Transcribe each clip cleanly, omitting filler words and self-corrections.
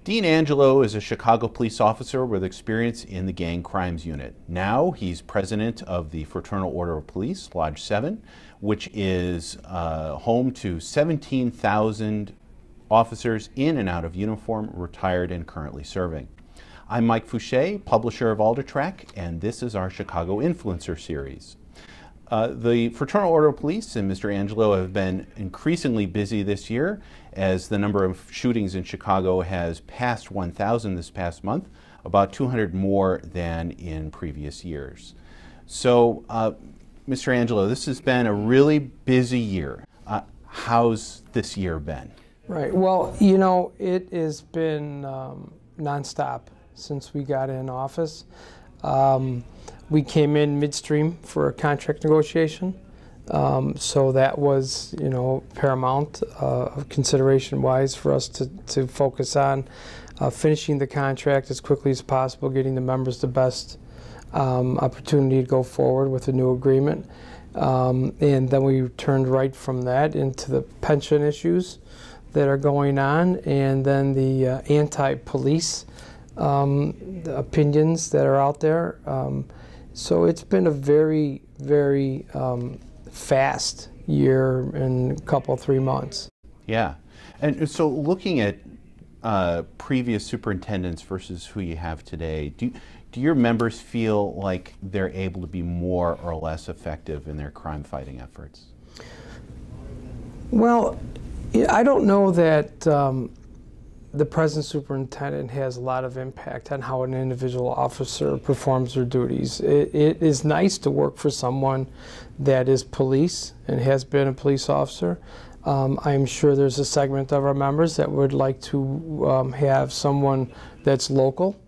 Dean Angelo is a Chicago police officer with experience in the gang crimes unit. Now he's president of the Fraternal Order of Police, Lodge 7, which is home to 17,000 officers in and out of uniform, retired and currently serving. I'm Mike Fouché, publisher of Aldertrack, and this is our Chicago Influencer series. The Fraternal Order of Police and Mr. Angelo have been increasingly busy this year as the number of shootings in Chicago has passed 1,000 this past month, about 200 more than in previous years. So, Mr. Angelo, this has been a really busy year. How's this year been? Right. Well, you know, it has been nonstop since we got in office. We came in midstream for a contract negotiation, so that was, you know, paramount consideration-wise for us to focus on finishing the contract as quickly as possible, getting the members the best opportunity to go forward with a new agreement. And then we turned right from that into the pension issues that are going on, and then the anti-police opinions that are out there. So it's been a very, very fast year in a couple, 3 months. Yeah. And so looking at previous superintendents versus who you have today, do your members feel like they're able to be more or less effective in their crime-fighting efforts? Well, I don't know that the present superintendent has a lot of impact on how an individual officer performs their duties. It is nice to work for someone that is police and has been a police officer. I'm sure there's a segment of our members that would like to have someone that's local,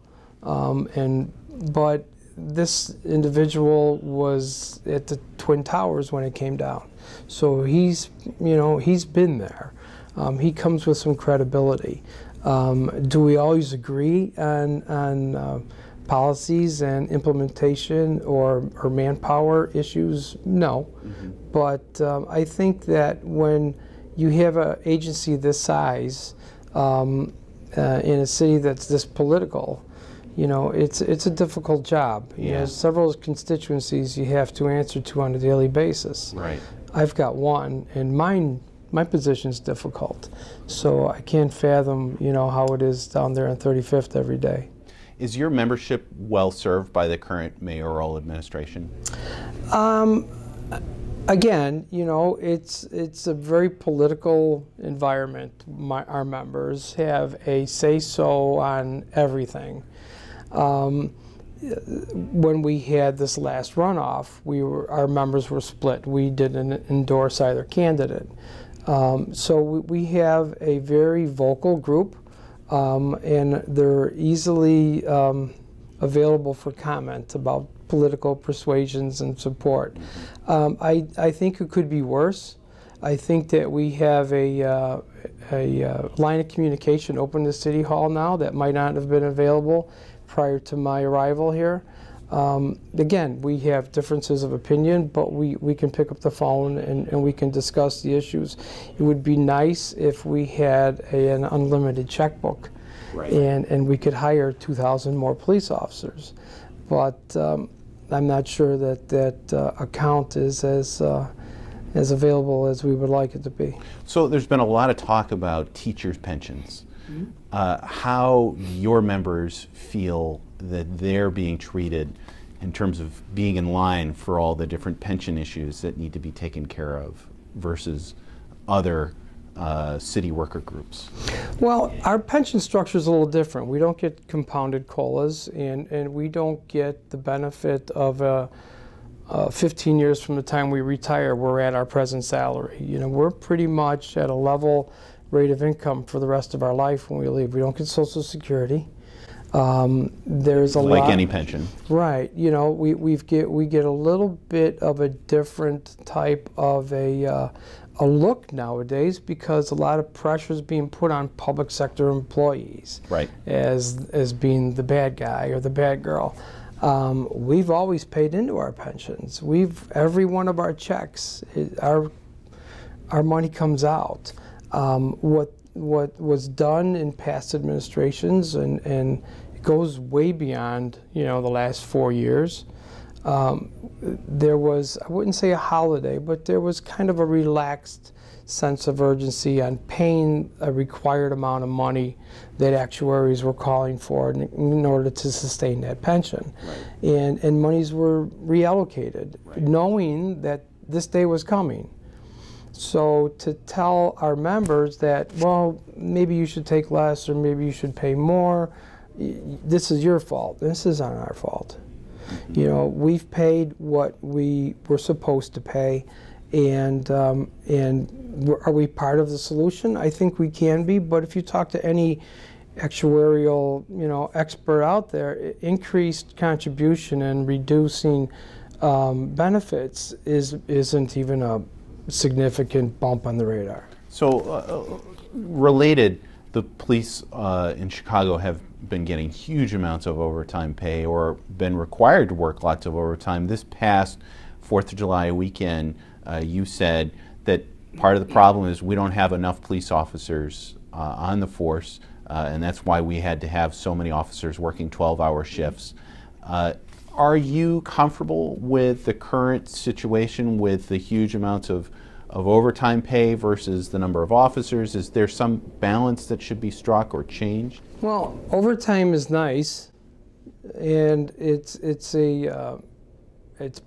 but this individual was at the Twin Towers when it came down. So he's, you know, he's been there. He comes with some credibility. Do we always agree on policies and implementation or manpower issues? No. Mm-hmm. But I think that when you have an agency this size in a city that's this political, you know, it's a difficult job. Yeah. You know, several constituencies you have to answer to on a daily basis. Right. I've got one, and my position is difficult, so I can't fathom, you know, how it is down there on 35th every day. Is your membership well served by the current mayoral administration? Again, you know, it's a very political environment. Our members have a say-so on everything. When we had this last runoff, our members were split. We didn't endorse either candidate. So we have a very vocal group, and they're easily available for comment about political persuasions and support. I think it could be worse. I think that we have a line of communication open to City Hall now that might not have been available prior to my arrival here. Again, we have differences of opinion, but we can pick up the phone and we can discuss the issues. It would be nice if we had an unlimited checkbook, right, and we could hire 2,000 more police officers. But I'm not sure that account is as available as we would like it to be. So there's been a lot of talk about teachers' pensions. Mm-hmm. How your members feel that they're being treated in terms of being in line for all the different pension issues that need to be taken care of versus other city worker groups? Well, our pension structure is a little different. We don't get compounded COLAs, and we don't get the benefit of 15 years from the time we retire, we're at our present salary. You know, we're pretty much at a level rate of income for the rest of our life when we leave. We don't get Social Security. There's a lot, like any pension, right? You know, we get a little bit of a different type of a look nowadays because a lot of pressure is being put on public sector employees, right, as being the bad guy or the bad girl. We've always paid into our pensions. Every one of our checks, our money comes out. What what was done in past administrations, and it goes way beyond, you know, the last 4 years. There was, I wouldn't say a holiday, but there was kind of a relaxed sense of urgency on paying a required amount of money that actuaries were calling for in order to sustain that pension. Right. And monies were reallocated, right, knowing that this day was coming. So to tell our members that, well, maybe you should take less or maybe you should pay more, this is your fault. This isn't our fault. You know, we've paid what we were supposed to pay, and are we part of the solution? I think we can be, but if you talk to any actuarial, you know, expert out there, increased contribution and reducing benefits isn't even a significant bump on the radar. So, related, the police in Chicago have been getting huge amounts of overtime pay or been required to work lots of overtime. This past 4th of July weekend, you said that part of the problem is we don't have enough police officers on the force, and that's why we had to have so many officers working 12-hour shifts. Are you comfortable with the current situation with the huge amounts of overtime pay versus the number of officers? Is there some balance that should be struck or changed? Well, overtime is nice, and it's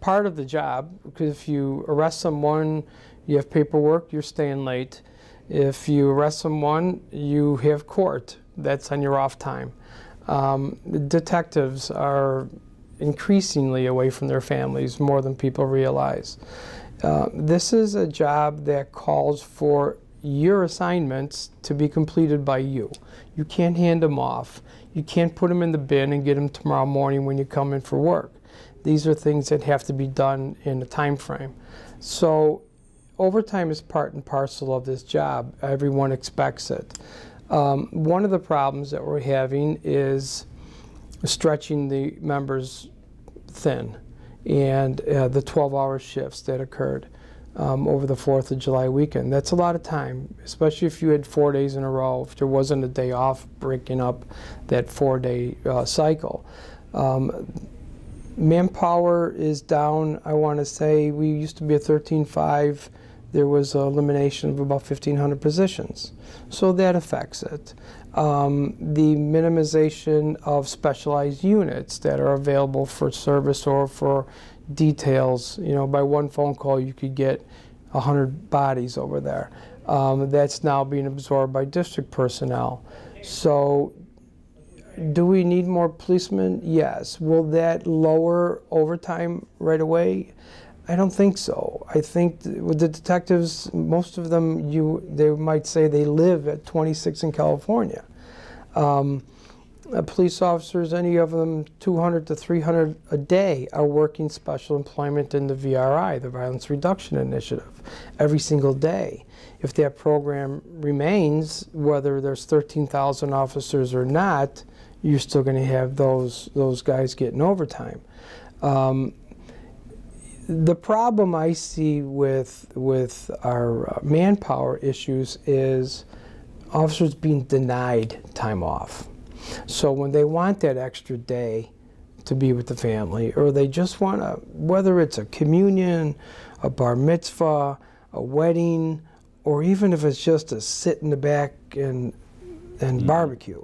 part of the job, because if you arrest someone, you have paperwork, you're staying late. If you arrest someone, you have court. That's on your off time. Detectives are increasingly away from their families more than people realize. This is a job that calls for your assignments to be completed by you. You can't hand them off. You can't put them in the bin and get them tomorrow morning when you come in for work. These are things that have to be done in a time frame. So overtime is part and parcel of this job. Everyone expects it. One of the problems that we're having is stretching the members thin, and the 12-hour shifts that occurred over the 4th of July weekend. That's a lot of time, especially if you had 4 days in a row, if there wasn't a day off, breaking up that 4-day cycle. Manpower is down. I want to say we used to be at 13.5. There was an elimination of about 1,500 positions. So that affects it. The minimization of specialized units that are available for service or for details. You know, by one phone call you could get 100 bodies over there. That's now being absorbed by district personnel. So do we need more policemen? Yes. Will that lower overtime right away? I don't think so. I think with the detectives, most of them, they might say they live at 26 in California. Police officers, any of them 200 to 300 a day, are working special employment in the VRI, the Violence Reduction Initiative, every single day. If that program remains, whether there's 13,000 officers or not, you're still going to have those guys getting overtime. The problem I see with our manpower issues is officers being denied time off. So when they want that extra day to be with the family, or they just want to, whether it's a communion, a bar mitzvah, a wedding, or even if it's just a sit in the back and barbecue,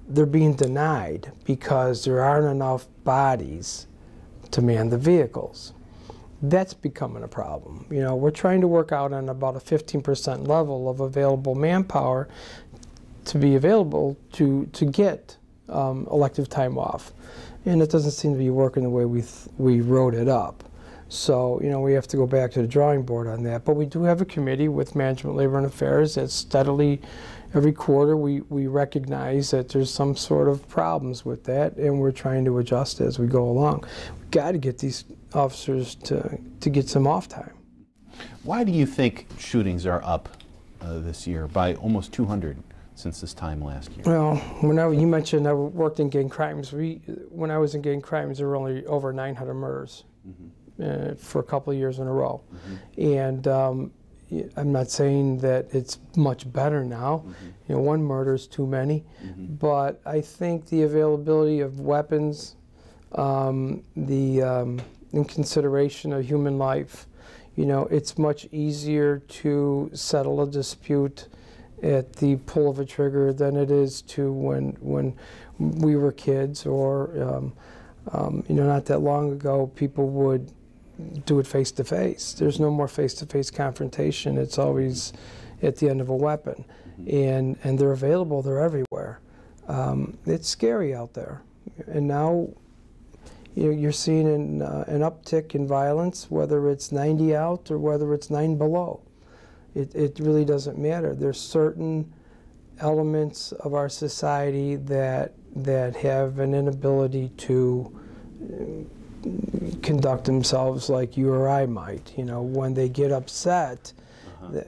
they're being denied because there aren't enough bodies to man the vehicles. That's becoming a problem. You know, we're trying to work out on about a 15% level of available manpower to be available to get elective time off, and it doesn't seem to be working the way we wrote it up. So, you know, we have to go back to the drawing board on that. But we do have a committee with Management, Labor, and Affairs that steadily, every quarter, we recognize that there's some sort of problems with that, and we're trying to adjust as we go along. We've got to get these officers to get some off time. Why do you think shootings are up this year by almost 200 since this time last year? Well, you mentioned I worked in gang crimes. When I was in gang crimes, there were only over 900 murders for a couple of years in a row. And I'm not saying that it's much better now. You know, one murder is too many, but I think the availability of weapons, in consideration of human life, you know, it's much easier to settle a dispute at the pull of a trigger than it is to when we were kids, or you know, not that long ago, people would do it face to face. There's no more face to face confrontation. It's always at the end of a weapon, and they're available. They're everywhere. It's scary out there, and now you're seeing an uptick in violence, whether it's 90 out or whether it's 9 below. It really doesn't matter. There's certain elements of our society that have an inability to conduct themselves like you or I might. You know, when they get upset,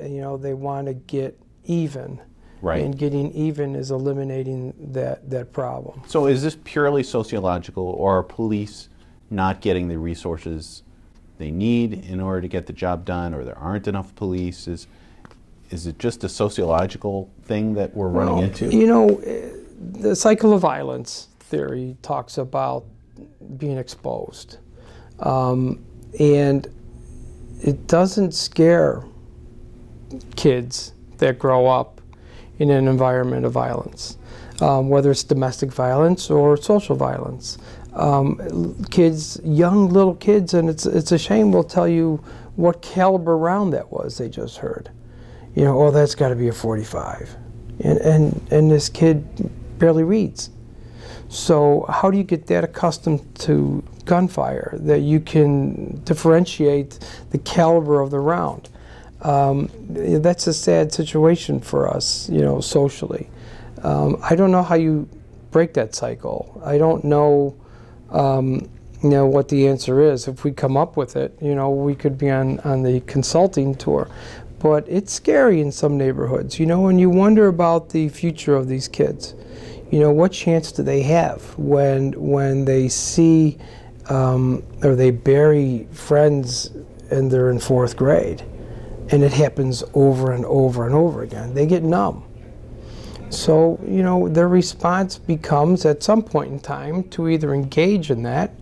you know, they want to get even. Right. And getting even is eliminating that problem. So is this purely sociological, or are police not getting the resources they need in order to get the job done, or there aren't enough police? Is it just a sociological thing that we're running into? You know, the cycle of violence theory talks about being exposed. And it doesn't scare kids that grow up in an environment of violence, whether it's domestic violence or social violence. Kids, young little kids, and it's a shame, will tell you what caliber round that was they just heard. You know, oh, that's got to be a .45, and this kid barely reads. So how do you get that accustomed to gunfire that you can differentiate the caliber of the round? That's a sad situation for us, you know, socially. I don't know how you break that cycle. I don't know, you know, what the answer is. If we come up with it, you know, we could be on the consulting tour. But it's scary in some neighborhoods, you know, and you wonder about the future of these kids. You know, what chance do they have when they see or they bury friends and they're in 4th grade? And it happens over and over and over again. They get numb. So, you know, their response becomes at some point in time to either engage in that,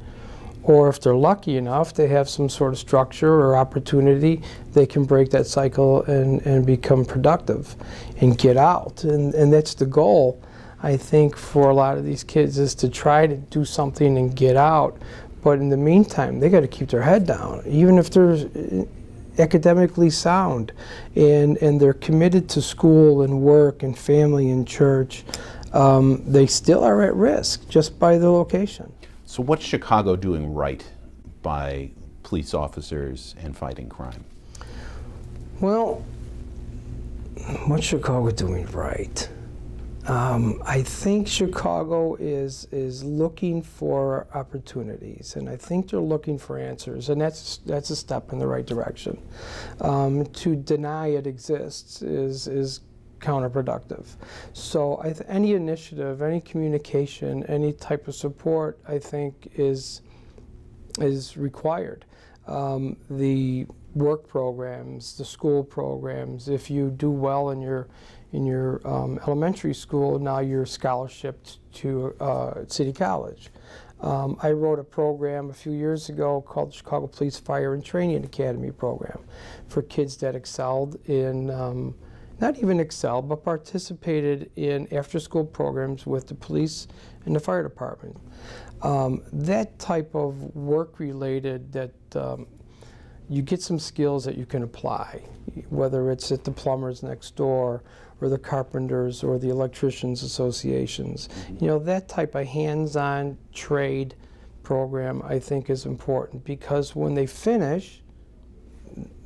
or if they're lucky enough to have some sort of structure or opportunity, they can break that cycle and become productive and get out. And that's the goal, I think, for a lot of these kids, is to try to do something and get out. But in the meantime, they got to keep their head down, even if they're academically sound and they're committed to school and work and family and church. They still are at risk just by the location. So what's Chicago doing right by police officers and fighting crime? Well, what's Chicago doing right? I think Chicago is looking for opportunities, and I think they're looking for answers, and that's a step in the right direction. To deny it exists is counterproductive. So any initiative, any communication, any type of support, I think is required. The work programs, the school programs, if you do well in your elementary school, now you're scholarshiped to City College. I wrote a program a few years ago called the Chicago Police Fire and Training Academy program for kids that excelled in, not even excelled, but participated in after-school programs with the police and the fire department. That type of work-related, that you get some skills that you can apply, whether it's at the plumbers next door or the carpenters or the electricians associations. You know, that type of hands-on trade program, I think, is important, because when they finish,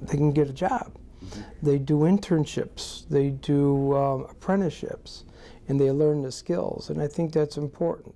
they can get a job. They do internships, they do apprenticeships, and they learn the skills, and I think that's important.